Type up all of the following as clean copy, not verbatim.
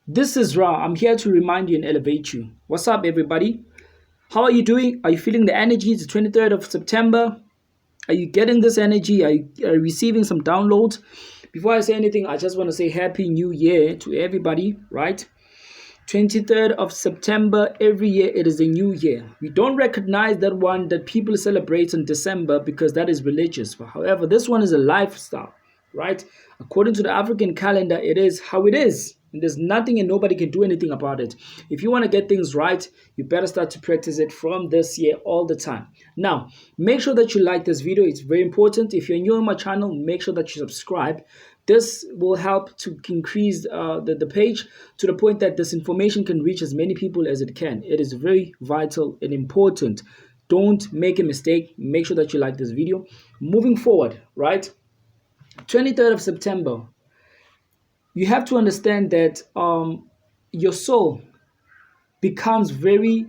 This is Ra. I'm here to remind you and elevate you. What's up, everybody? How are you doing? Are you feeling the energy? It's the 23rd of September. Are you getting this energy? Are you receiving some downloads? Before I say anything, I just want to say Happy New Year to everybody, right? 23rd of September, every year it is a new year. We don't recognize that one that people celebrate in December because that is religious. But however, this one is a lifestyle, right? According to the African calendar, it is how it is. And there's nothing and nobody can do anything about it. If you want to get things right, you better start to practice it from this year all the time. Now, make sure that you like this video. It's very important. If you're new on my channel, make sure that you subscribe. This will help to increase the page to the point that this information can reach as many people as it can. It is very vital and important. Don't make a mistake. Make sure that you like this video. Moving forward, right? 23rd of September, you have to understand that your soul becomes very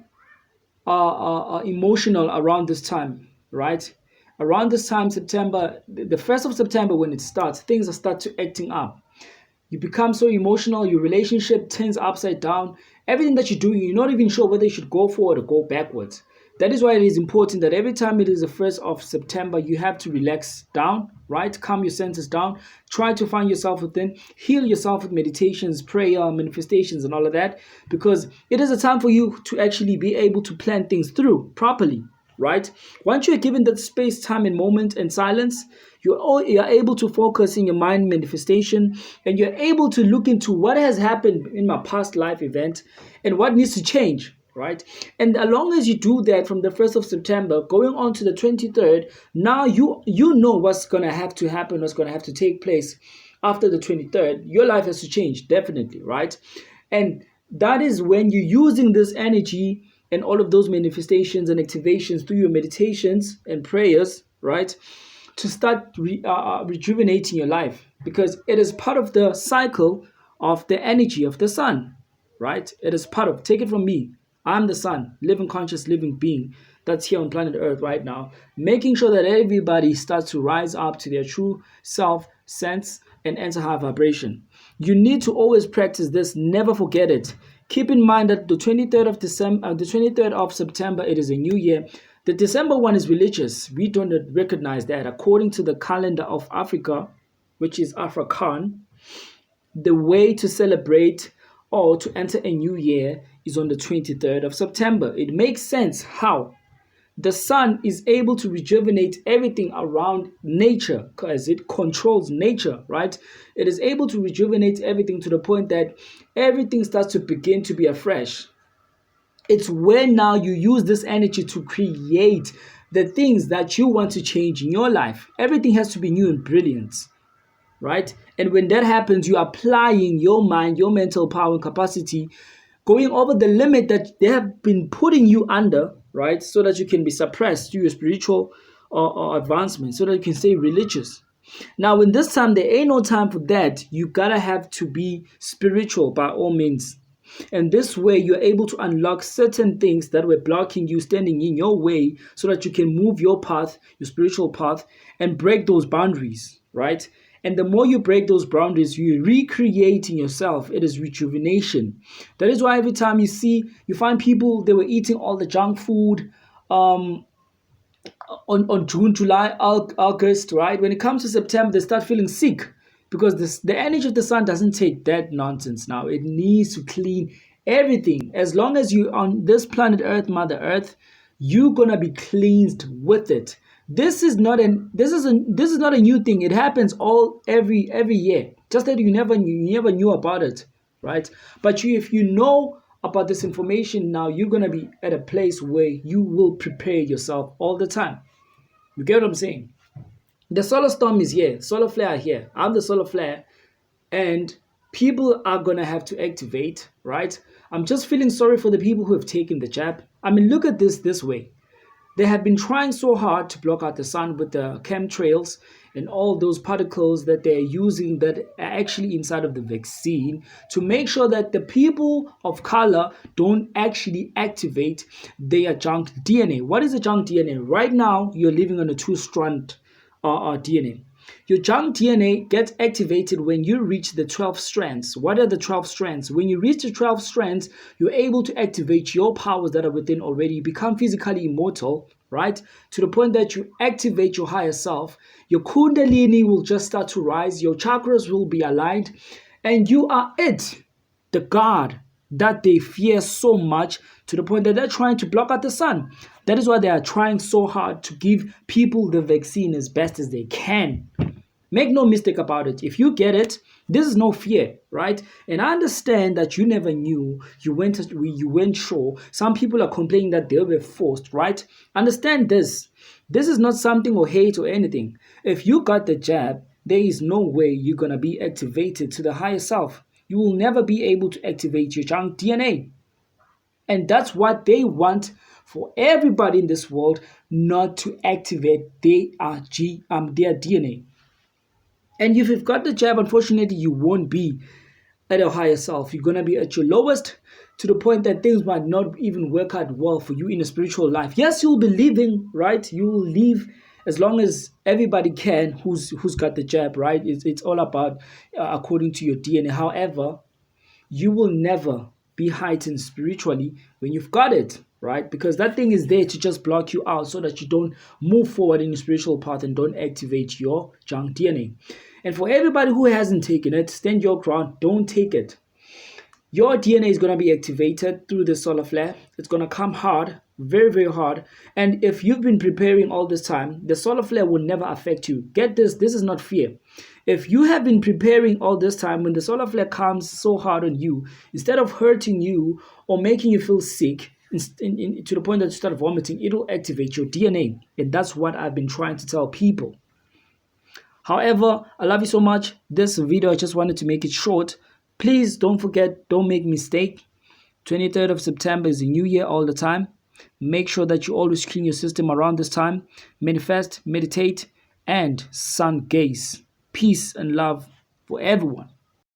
emotional around this time, right? Around this time, September, the 1st of September, when it starts, things start to acting up. You become so emotional, your relationship turns upside down. Everything that you're doing, you're not even sure whether you should go forward or go backwards. That is why it is important that every time it is the 1st of September, you have to relax down, right? Calm your senses down. Try to find yourself within. Heal yourself with meditations, prayer, manifestations, and all of that. Because it is a time for you to actually be able to plan things through properly, right? Once you're given that space, time, and moment and silence, you're able to focus in your mind manifestation, and you're able to look into what has happened in my past life event and what needs to change, right? And as long as you do that from the 1st of September going on to the 23rd, now you know what's going to have to happen, what's going to have to take place after the 23rd. Your life has to change, definitely, right? And that is when you're using this energy and all of those manifestations and activations through your meditations and prayers, right, to start rejuvenating your life, because it is part of the cycle of the energy of the sun, right? It is part of, take it from me, I'm the sun, living conscious living being that's here on planet Earth right now, making sure that everybody starts to rise up to their true self sense and enter high vibration. You need to always practice this, never forget it. Keep in mind that the 23rd of December, the 23rd of September, it is a new year. The December one is religious. We don't recognize that. According to the calendar of Africa, which is Afrikaan, the way to celebrate or to enter a new year is on the 23rd of September. It makes sense how the sun is able to rejuvenate everything around nature because it controls nature, right? It is able to rejuvenate everything to the point that everything starts to begin to be afresh. It's where now you use this energy to create the things that you want to change in your life. Everything has to be new and brilliant, right? And when that happens, you're applying your mind, your mental power and capacity, going over the limit that they have been putting you under, right? So that you can be suppressed through your spiritual advancement, so that you can stay religious. Now, in this time, there ain't no time for that. You gotta have to be spiritual by all means. And this way, you're able to unlock certain things that were blocking you, standing in your way, so that you can move your path, your spiritual path, and break those boundaries, right? And the more you break those boundaries, you're recreating yourself. It is rejuvenation. That is why every time you find people, they were eating all the junk food on June, July, August, right? When it comes to September, they start feeling sick because the energy of the sun doesn't take that nonsense now. It needs to clean everything. As long as you're on this planet Earth, Mother Earth, you're gonna be cleansed with it. This is not a new thing. It happens every year. Just that you never knew about it, right? But if you know about this information now, you're gonna be at a place where you will prepare yourself all the time. You get what I'm saying? The solar storm is here. Solar flare are here. I'm the solar flare, and people are gonna have to activate, right? I'm just feeling sorry for the people who have taken the jab. I mean, look at this way. They have been trying so hard to block out the sun with the chemtrails and all those particles that they're using that are actually inside of the vaccine to make sure that the people of color don't actually activate their junk DNA. What is a junk DNA? Right now, you're living on a two-strand DNA. Your junk DNA gets activated when you reach the 12 strands. What are the 12 strands? When you reach the 12 strands, you're able to activate your powers that are within already. You become physically immortal, right? To the point that you activate your higher self. Your kundalini will just start to rise. Your chakras will be aligned. And you are it, the God that they fear so much, to the point that they're trying to block out the sun. That is why they are trying so hard to give people the vaccine as best as they can. Make no mistake about it. If you get it, this is no fear, right? And I understand that you never knew. You weren't sure. Some people are complaining that they were forced, right? Understand this. This is not something or hate or anything. If you got the jab, there is no way you're gonna be activated to the higher self. You will never be able to activate your junk DNA. And that's what they want for everybody in this world, not to activate their DNA. And if you've got the jab, unfortunately, you won't be at your higher self. You're going to be at your lowest, to the point that things might not even work out well for you in a spiritual life. Yes, you'll be living, right? You will live as long as everybody can who's got the jab, right? It's all about according to your DNA. However, you will never be heightened spiritually when you've got it, right? Because that thing is there to just block you out so that you don't move forward in your spiritual path and don't activate your junk DNA. And for everybody who hasn't taken it, stand your ground, don't take it. Your DNA is going to be activated through the solar flare. It's going to come hard, very, very hard. And if you've been preparing all this time, the solar flare will never affect you. Get this is not fear. If you have been preparing all this time, when the solar flare comes so hard on you, instead of hurting you or making you feel sick, to the point that you start vomiting, it'll activate your DNA. And that's what I've been trying to tell people. However, I love you so much. This video, I just wanted to make it short. Please don't forget, don't make mistake. 23rd of September is the new year all the time. Make sure that you always clean your system around this time. Manifest, meditate, and sun gaze. Peace and love for everyone.